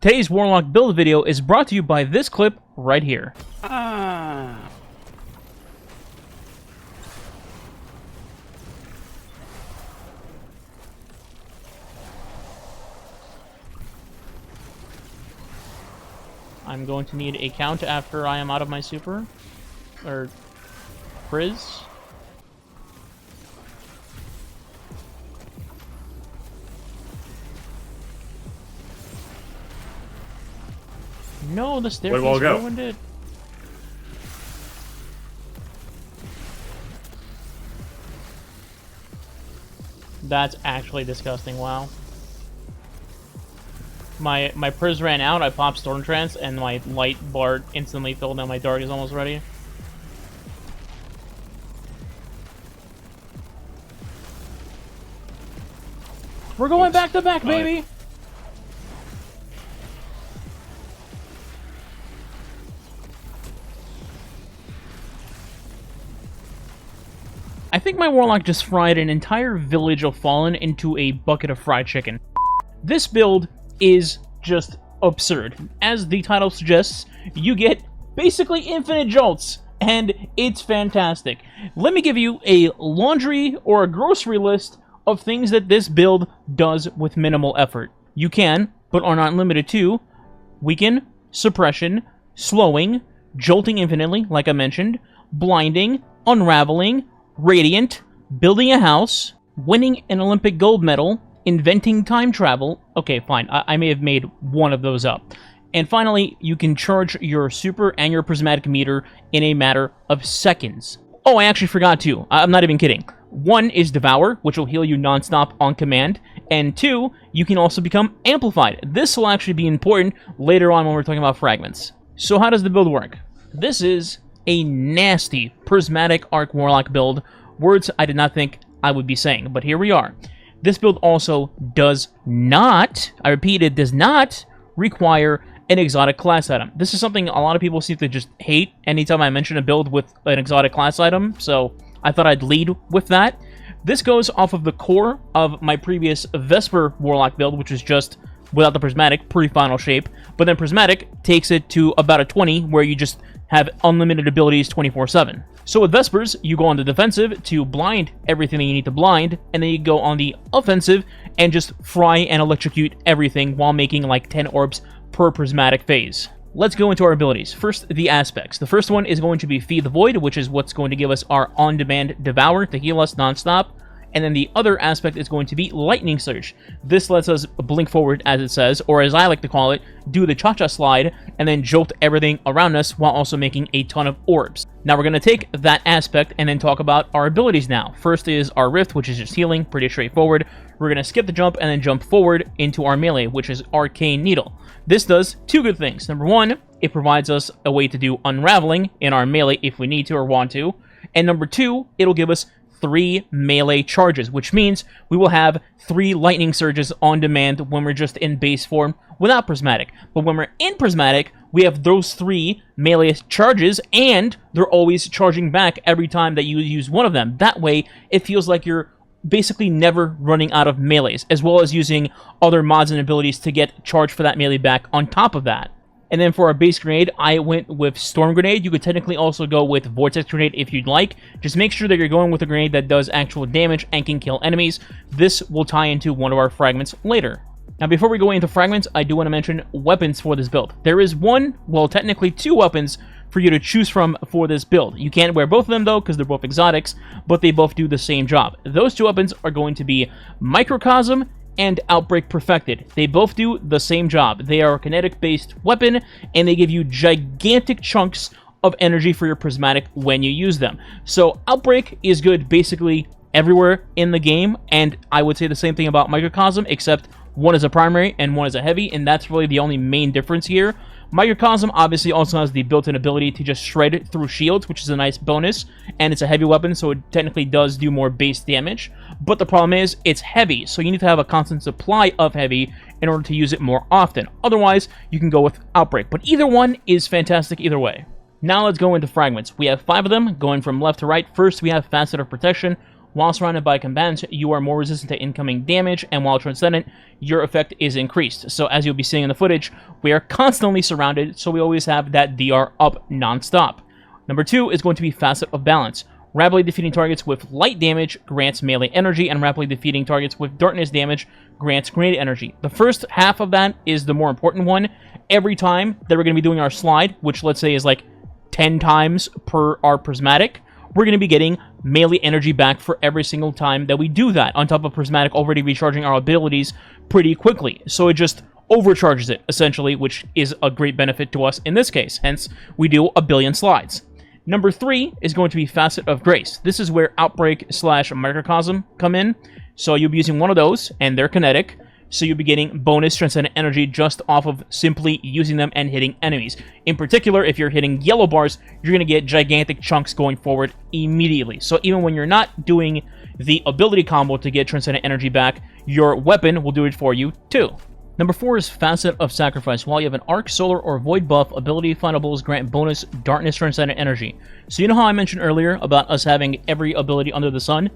Today's Warlock build video is brought to you by this clip right here. I'm going to need a count after I am out of my super. Or... Priz. No, the staircase ruined it. That's actually disgusting, wow. My Priz ran out, I popped Storm Trance, and my light bar instantly filled, and my dark is almost ready. We're going back to back, baby! I think my Warlock just fried an entire village of Fallen into a bucket of fried chicken. This build is just absurd. As the title suggests, you get basically infinite jolts, and it's fantastic. Let me give you a laundry or a grocery list of things that this build does with minimal effort. You can, but are not limited to, weaken, suppression, slowing, jolting infinitely, like I mentioned, blinding, unraveling, radiant, building a house, winning an Olympic gold medal, inventing time travel. Okay, fine. I may have made one of those up. And finally, you can charge your super and your prismatic meter in a matter of seconds. Oh, I actually forgot to. I'm not even kidding. 1 is Devour, which will heal you non-stop on command. And 2, you can also become Amplified. This will actually be important later on when we're talking about fragments. So how does the build work? This is a nasty Prismatic Arc Warlock build. Words I did not think I would be saying, but here we are. This build also does not, I repeat, it does not require an exotic class item. This is something a lot of people seem to just hate anytime I mention a build with an exotic class item, so I thought I'd lead with that. This goes off of the core of my previous Vesper Warlock build, which was just without the Prismatic, pre-final shape, but then Prismatic takes it to about a 20, where you just have unlimited abilities 24/7. So with Vespers, you go on the defensive to blind everything that you need to blind, and then you go on the offensive and just fry and electrocute everything while making like 10 orbs per prismatic phase. Let's go into our abilities. First, the aspects. The first one is going to be Feed the Void, which is what's going to give us our on-demand Devour to heal us non-stop. And then the other aspect is going to be Lightning Surge. This lets us blink forward, as it says, or as I like to call it, do the cha-cha slide, and then jolt everything around us while also making a ton of orbs. Now we're going to take that aspect and then talk about our abilities now. First is our Rift, which is just healing, pretty straightforward. We're going to skip the jump and then jump forward into our melee, which is Arcane Needle. This does two good things. Number one, it provides us a way to do Unraveling in our melee if we need to or want to. And number two, it'll give us 3 melee charges, which means we will have 3 lightning surges on demand when we're just in base form without Prismatic. But when we're in Prismatic, we have those 3 melee charges, and they're always charging back every time that you use one of them. That way, it feels like you're basically never running out of melees, as well as using other mods and abilities to get charged for that melee back on top of that. And then for our base grenade, I went with Storm Grenade. You could technically also go with Vortex Grenade if you'd like. Just make sure that you're going with a grenade that does actual damage and can kill enemies. This will tie into one of our fragments later. Now, before we go into fragments, I do want to mention weapons for this build. There is one, well, technically 2 weapons for you to choose from for this build. You can't wear both of them, though, because they're both exotics, but they both do the same job. Those 2 weapons are going to be Microcosm and Outbreak Perfected. They both do the same job. They are a kinetic-based weapon, and they give you gigantic chunks of energy for your Prismatic when you use them. So Outbreak is good basically everywhere in the game, and I would say the same thing about Microcosm, except one is a primary and one is a heavy, and that's really the only main difference here. Microcosm obviously also has the built-in ability to just shred through shields, which is a nice bonus, and it's a heavy weapon, so it technically does do more base damage. But the problem is, it's heavy, so you need to have a constant supply of heavy in order to use it more often. Otherwise, you can go with Outbreak, but either one is fantastic either way. Now let's go into fragments. We have 5 of them, going from left to right. First, we have Facet of Protection, While surrounded by combatants, you are more resistant to incoming damage, and while Transcendent, your effect is increased. So as you'll be seeing in the footage, we are constantly surrounded, so we always have that DR up non-stop. Number 2 is going to be Facet of Balance. Rapidly defeating targets with light damage grants melee energy, and rapidly defeating targets with darkness damage grants grenade energy. The first half of that is the more important one. Every time that we're going to be doing our slide, which let's say is like 10 times per our Prismatic, we're going to be getting melee energy back for every single time that we do that, on top of Prismatic already recharging our abilities pretty quickly. So it just overcharges it, essentially, which is a great benefit to us in this case. Hence, we do a billion slides. Number 3 is going to be Facet of Grace. This is where Outbreak / Microcosm come in. So you'll be using one of those, and they're kinetic. So you'll be getting bonus Transcendent energy just off of simply using them and hitting enemies. In particular, if you're hitting yellow bars, you're going to get gigantic chunks going forward immediately. So even when you're not doing the ability combo to get Transcendent energy back, your weapon will do it for you too. Number 4 is Facet of Sacrifice. While you have an Arc, Solar, or Void buff, ability findables grant bonus Darkness Transcendent energy. So you know how I mentioned earlier about us having every ability under the sun?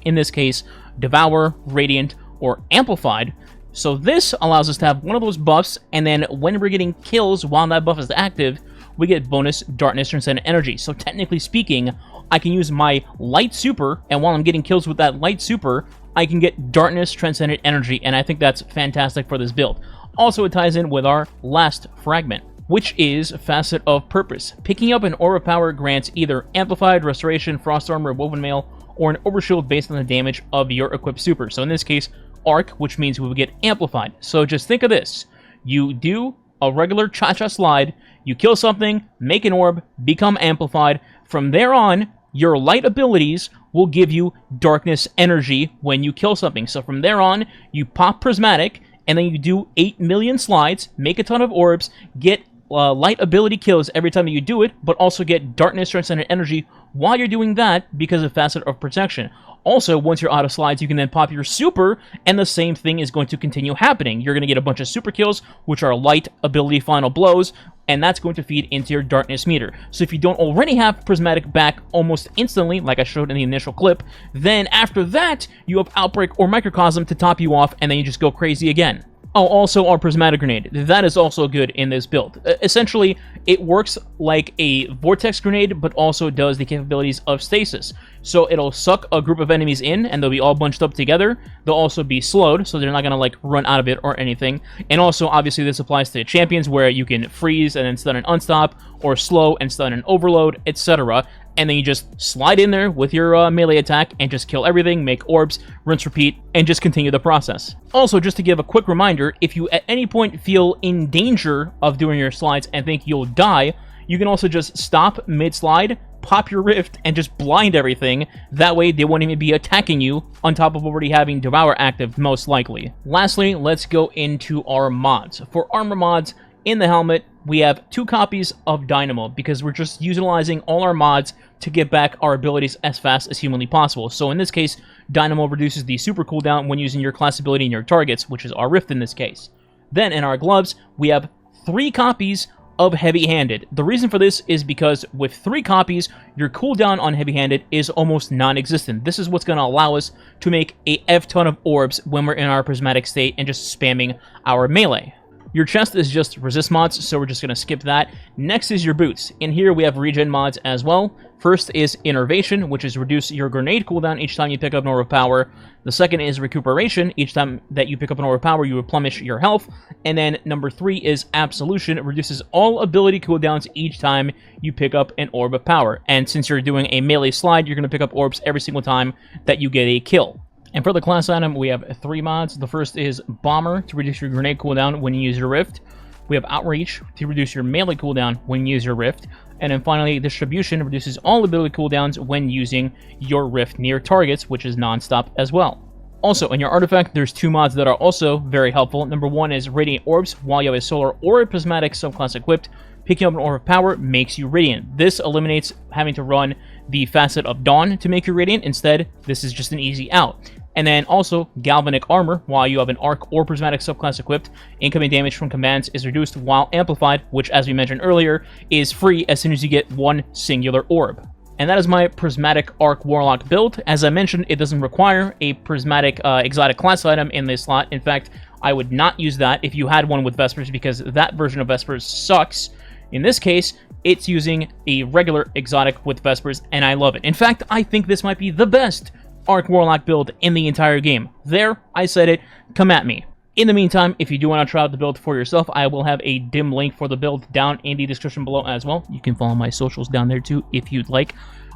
In this case, Devour, Radiant, or Amplified. So this allows us to have one of those buffs, and then when we're getting kills while that buff is active, we get bonus Darkness Transcendent energy. So technically speaking, I can use my Light Super, and while I'm getting kills with that Light Super, I can get Darkness Transcendent energy, and I think that's fantastic for this build. Also, it ties in with our last fragment, which is Facet of Purpose. Picking up an Aura of Power grants either Amplified, Restoration, Frost Armor, Woven Mail, or an Overshield based on the damage of your equipped super. So in this case, Arc, which means we will get Amplified. So just think of this. You do a regular cha-cha slide, you kill something, make an orb, become Amplified. From there on, your light abilities will give you darkness energy when you kill something. So from there on, you pop Prismatic, and then you do 8 million slides, make a ton of orbs, get light ability kills every time that you do it, but also get darkness transcendent energy while you're doing that because of Facet of Protection. Also, once you're out of slides, you can then pop your super, and the same thing is going to continue happening. You're going to get a bunch of super kills, which are light ability final blows, and that's going to feed into your darkness meter. So if you don't already have Prismatic back almost instantly, like I showed in the initial clip, then after that, you have Outbreak or Microcosm to top you off, and then you just go crazy again. Oh, also our Prismatic Grenade. That is also good in this build. Essentially, it works like a Vortex Grenade, but also does the capabilities of Stasis. So it'll suck a group of enemies in, and they'll be all bunched up together. They'll also be slowed, so they're not going to, like, run out of it or anything. And also, obviously, this applies to champions, where you can freeze and then stun and unstop, or slow and stun and overload, etc. And then you just slide in there with your melee attack and just kill everything, make orbs, rinse, repeat, and just continue the process. Also, just to give a quick reminder, if you at any point feel in danger of doing your slides and think you'll die, you can also just stop mid-slide, pop your Rift, and just blind everything. That way, they won't even be attacking you, on top of already having Devour active, most likely. Lastly, let's go into our mods. For armor mods, in the helmet, we have 2 copies of Dynamo, because we're just utilizing all our mods to get back our abilities as fast as humanly possible. So in this case, Dynamo reduces the super cooldown when using your class ability in your targets, which is our Rift in this case. Then in our gloves, we have 3 copies of Heavy-Handed. The reason for this is because with 3 copies, your cooldown on Heavy-Handed is almost non-existent. This is what's going to allow us to make a F-ton of orbs when we're in our prismatic state and just spamming our melee. Your chest is just resist mods, so we're just going to skip that. Next is your boots. In here, we have regen mods as well. First is Innervation, which is reduce your grenade cooldown each time you pick up an Orb of Power. The second is Recuperation. Each time that you pick up an Orb of Power, you replenish your health. And then number 3 is Absolution. It reduces all ability cooldowns each time you pick up an Orb of Power. And since you're doing a melee slide, you're going to pick up orbs every single time that you get a kill. And for the class item, we have 3 mods. The first is Bomber, to reduce your grenade cooldown when you use your Rift. We have Outreach, to reduce your melee cooldown when you use your Rift. And then finally, Distribution reduces all ability cooldowns when using your Rift near targets, which is non-stop as well. Also, in your artifact, there's 2 mods that are also very helpful. Number 1 is Radiant Orbs. While you have a Solar or a Prismatic subclass equipped, picking up an Orb of Power makes you Radiant. This eliminates having to run the Facet of Dawn to make you Radiant. Instead, this is just an easy out. And then also, Galvanic Armor. While you have an Arc or Prismatic subclass equipped, incoming damage from commands is reduced while amplified, which, as we mentioned earlier, is free as soon as you get 1 singular orb. and that is my Prismatic Arc Warlock build. As I mentioned, it doesn't require a Prismatic exotic class item in this slot. In fact, I would not use that if you had one with Vespers, because that version of Vespers sucks. In this case, it's using a regular exotic with Vespers, and I love it. In fact, I think this might be the best Arc Warlock build in the entire game. There, I said it, come at me. In the meantime, if you do want to try out the build for yourself, I will have a dim link for the build down in the description below as well. You can follow my socials down there too if you'd like.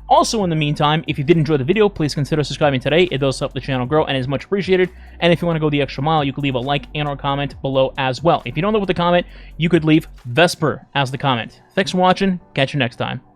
Also, in the meantime, if you did enjoy the video, please consider subscribing today. It does help the channel grow and is much appreciated. And if you want to go the extra mile, you could leave a like and or comment below as well. If you don't know what to comment, you could leave Vesper as the comment. Thanks for watching. Catch you next time.